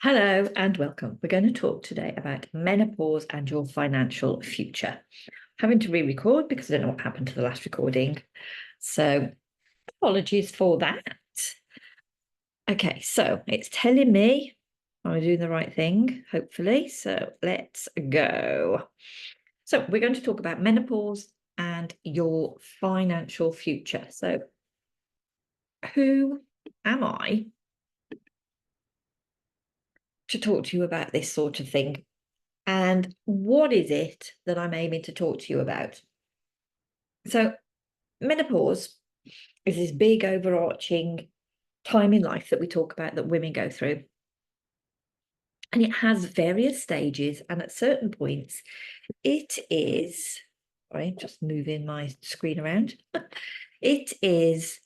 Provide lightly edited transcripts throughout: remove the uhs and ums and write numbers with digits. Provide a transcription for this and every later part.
Hello and welcome. We're going to talk today about menopause and your financial future. Having to re-record because I don't know what happened to the last recording. So apologies for that. Okay, so it's telling me I'm doing the right thing, hopefully. So let's go. So we're going to talk about menopause and your financial future. So who am I to talk to you about this sort of thing? And what is it that I'm aiming to talk to you about? So, menopause is this big overarching time in life that we talk about that women go through. And it has various stages. And at certain points, it is, sorry, just moving my screen around. It is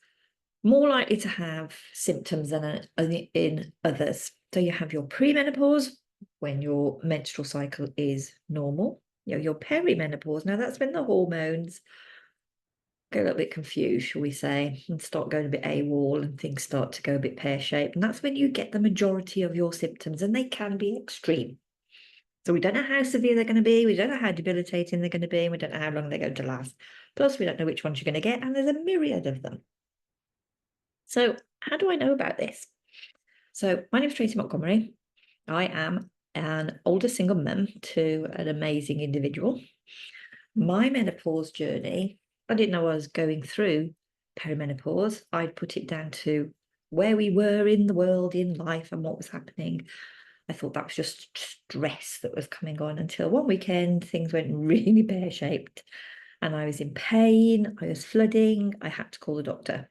more likely to have symptoms than in others. So, you have your premenopause when your menstrual cycle is normal. Your perimenopause. Now, that's when the hormones go a little bit confused, shall we say, and start going a bit AWOL and things start to go a bit pear-shaped. And that's when you get the majority of your symptoms, and they can be extreme. So we don't know how severe they're going to be. We don't know how debilitating they're going to be. And we don't know how long they're going to last. Plus, we don't know which ones you're going to get. And there's a myriad of them. So how do I know about this? So my name is Tracy Montgomery. I am an older single mum to an amazing individual. My menopause journey, I didn't know I was going through perimenopause. I'd put it down to where we were in the world, in life, and what was happening. I thought that was just stress that was coming on until one weekend things went really pear-shaped and I was in pain, I was flooding, I had to call the doctor.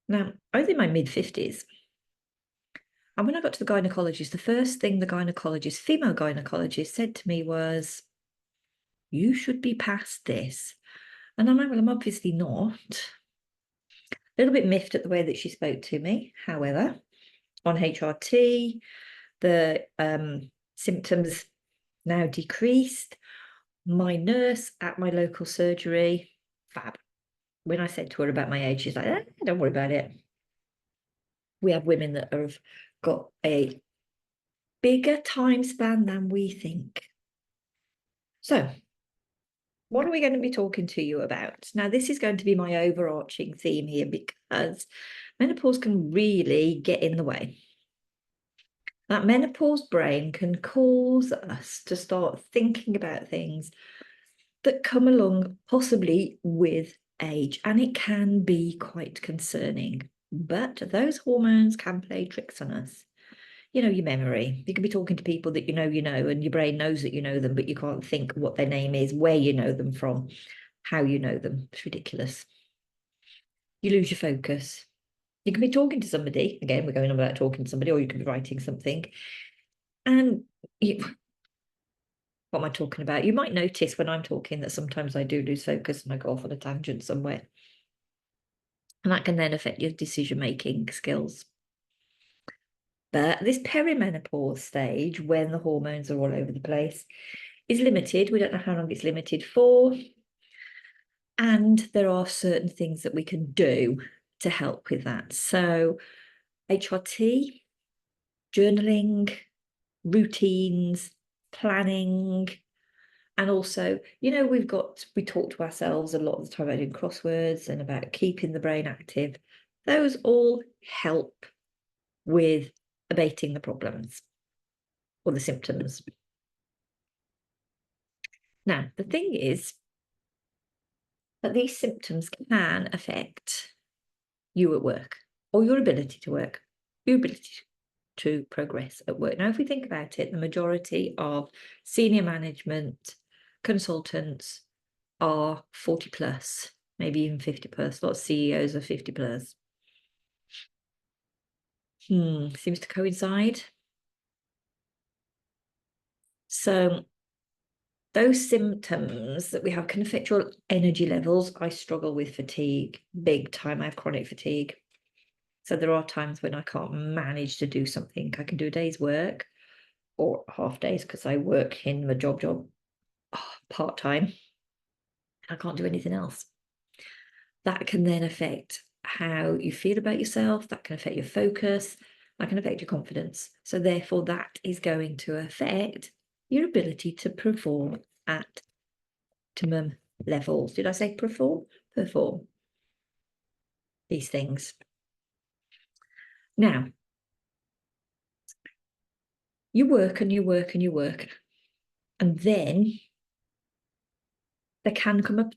Now, I was in my mid-50s. And when I got to the gynecologist, the first thing the gynecologist, female gynecologist, said to me was, "You should be past this." And I'm like, well, I'm obviously not. A little bit miffed at the way that she spoke to me. However, on HRT, the symptoms now decreased. My nurse at my local surgery, fab. When I said to her about my age, she's like, don't worry about it. We have women that have got a bigger time span than we think. So, what are we going to be talking to you about? Now, this is going to be my overarching theme here because menopause can really get in the way. That menopause brain can cause us to start thinking about things that come along possibly with age, and it can be quite concerning. But those hormones can play tricks on us. Your memory. You can be talking to people that you know, and your brain knows that you know them, but you can't think what their name is, where you know them from, how you know them. It's ridiculous. You lose your focus. You can be talking to somebody, again, we're going on about talking to somebody, or you can be writing something. And what am I talking about? You might notice when I'm talking that sometimes I do lose focus and I go off on a tangent somewhere. And that can then affect your decision-making skills. But this perimenopause stage, when the hormones are all over the place, is limited. We don't know how long it's limited for. And there are certain things that we can do to help with that. So HRT, journaling, routines, planning, and also, we talk to ourselves a lot of the time about doing crosswords and about keeping the brain active. Those all help with abating the problems or the symptoms. Now, the thing is that these symptoms can affect you at work or your ability to work, your ability to progress at work. Now, if we think about it, the majority of senior management consultants are 40 plus, maybe even 50 plus. A lot of CEOs are 50 plus. Seems to coincide. So those symptoms that we have can affect your energy levels. I struggle with fatigue big time. I have chronic fatigue. So there are times when I can't manage to do something. I can do a day's work or half days because I work in my job part-time. I can't do anything else. That can then affect how you feel about yourself. That can affect your focus. That can affect your confidence. So therefore, that is going to affect your ability to perform at optimum levels. Did I say perform? Perform these things. Now, you work and you work and you work, and then there can come a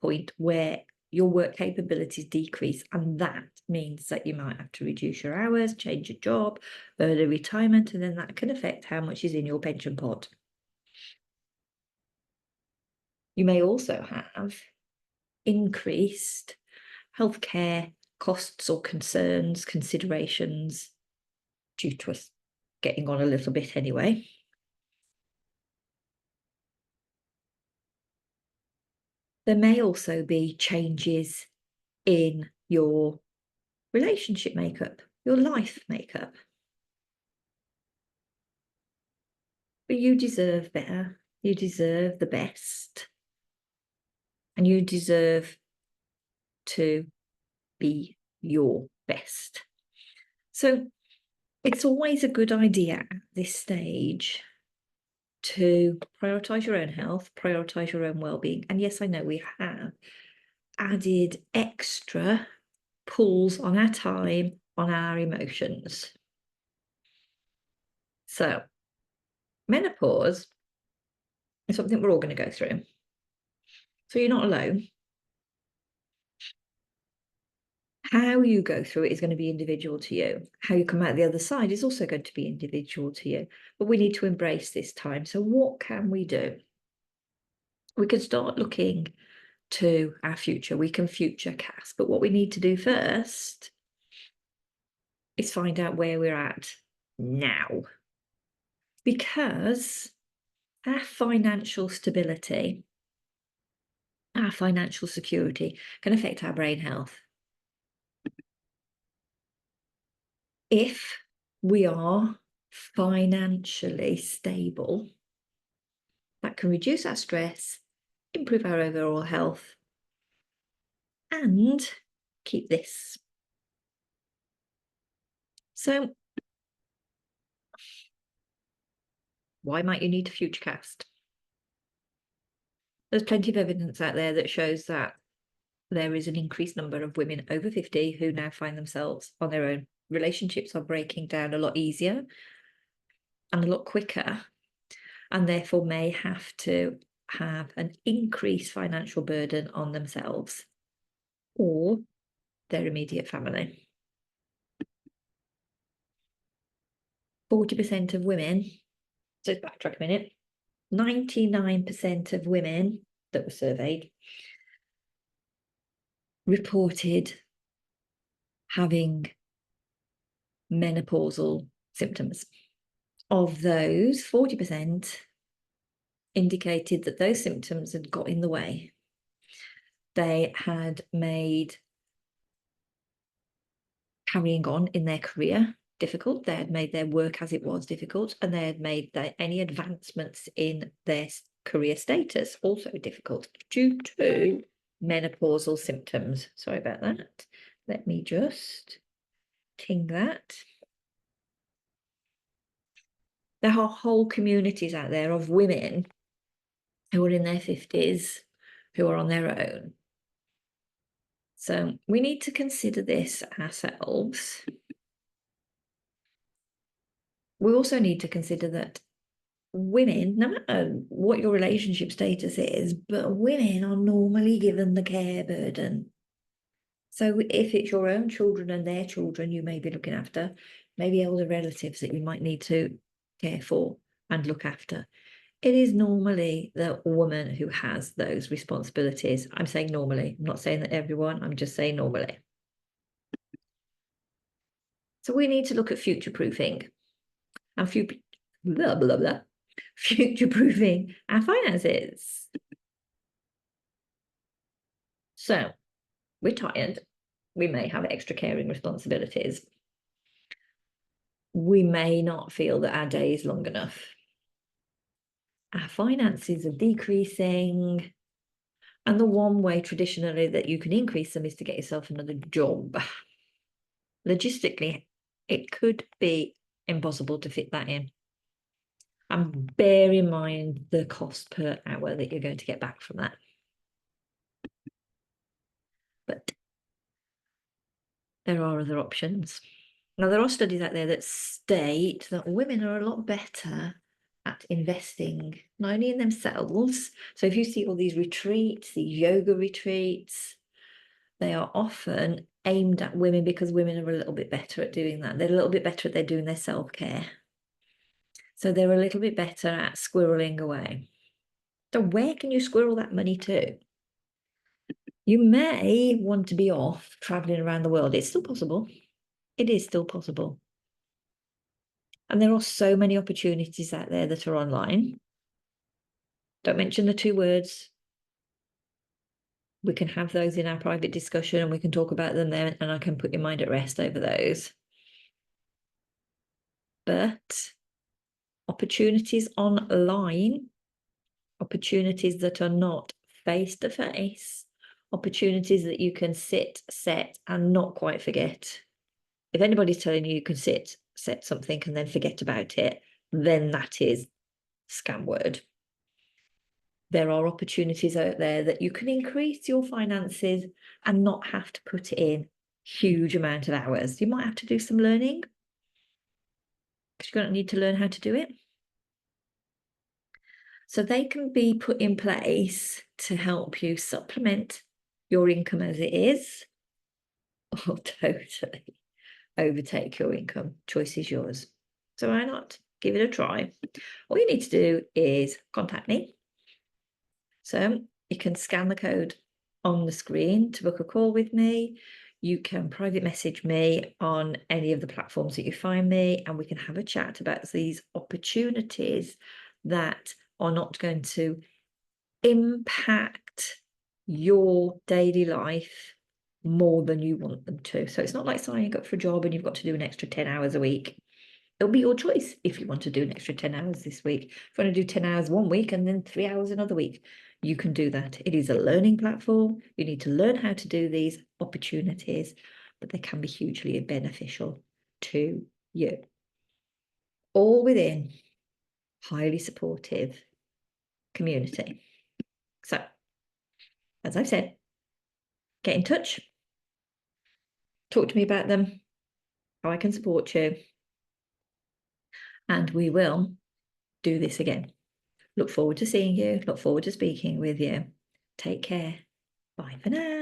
point where your work capabilities decrease, and that means that you might have to reduce your hours, change your job, early retirement, and then that can affect how much is in your pension pot. You may also have increased healthcare costs or concerns, considerations due to us getting on a little bit anyway. There may also be changes in your relationship makeup, your life makeup. But you deserve better. You deserve the best. And you deserve to be your best. So it's always a good idea at this stage to prioritize your own health, prioritize your own well-being. And yes, I know we have added extra pulls on our time, on our emotions. So menopause is something we're all going to go through. So you're not alone. How you go through it is going to be individual to you. How you come out the other side is also going to be individual to you. But we need to embrace this time. So what can we do? We can start looking to our future. We can future cast. But what we need to do first is find out where we're at now. Because our financial stability, our financial security can affect our brain health. If we are financially stable, that can reduce our stress, improve our overall health, and keep this. So, why might you need to futurecast? There's plenty of evidence out there that shows that there is an increased number of women over 50 who now find themselves on their own. Relationships are breaking down a lot easier and a lot quicker, and therefore may have to have an increased financial burden on themselves or their immediate family. 40% of women, so backtrack a minute, 99% of women that were surveyed reported having menopausal symptoms. Of those, 40% indicated that those symptoms had got in the way. They had made carrying on in their career difficult. They had made their work as it was difficult, and they had made any advancements in their career status also difficult due to menopausal symptoms. Sorry about that. Let me just ting that. There are whole communities out there of women who are in their 50s, who are on their own. So we need to consider this ourselves. We also need to consider that women, no matter what your relationship status is, but women are normally given the care burden. So if it's your own children and their children you may be looking after, maybe elder relatives that you might need to care for and look after, it is normally the woman who has those responsibilities. I'm saying normally. I'm not saying that everyone, I'm just saying normally. So we need to look at future-proofing and future-proofing our finances. So we're tired. We may have extra caring responsibilities. We may not feel that our day is long enough. Our finances are decreasing. And the one way traditionally that you can increase them is to get yourself another job. Logistically, It could be impossible to fit that in. And bear in mind the cost per hour that you're going to get back from that. But there are other options. Now, there are studies out there that state that women are a lot better at investing, not only in themselves. So if you see all these retreats, these yoga retreats, they are often aimed at women because women are a little bit better at doing that. They're a little bit better at doing their self-care. So they're a little bit better at squirreling away. So where can you squirrel that money to? You may want to be off traveling around the world. It's still possible. It is still possible. And there are so many opportunities out there that are online. Don't mention the two words. We can have those in our private discussion and we can talk about them then, and I can put your mind at rest over those. But opportunities online, opportunities that are not face to face, opportunities that you can sit, set, and not quite forget. If anybody's telling you can sit, set something, and then forget about it, then that is scam word. There are opportunities out there that you can increase your finances and not have to put in huge amount of hours. You might have to do some learning because you're going to need to learn how to do it. So they can be put in place to help you supplement your income as it is, or totally overtake your income. Choice is yours. So why not give it a try? All you need to do is contact me. So you can scan the code on the screen to book a call with me. You can private message me on any of the platforms that you find me, and we can have a chat about these opportunities that are not going to impact your daily life more than you want them to. So it's not like signing up for a job and you've got to do an extra 10 hours a week. It'll be your choice if you want to do an extra 10 hours this week. If you want to do 10 hours one week and then 3 hours another week, you can do that. It is a learning platform. You need to learn how to do these opportunities, but they can be hugely beneficial to you. All within highly supportive community. So, as I've said, get in touch. Talk to me about them, how I can support you. And we will do this again. Look forward to seeing you. Look forward to speaking with you. Take care. Bye for now.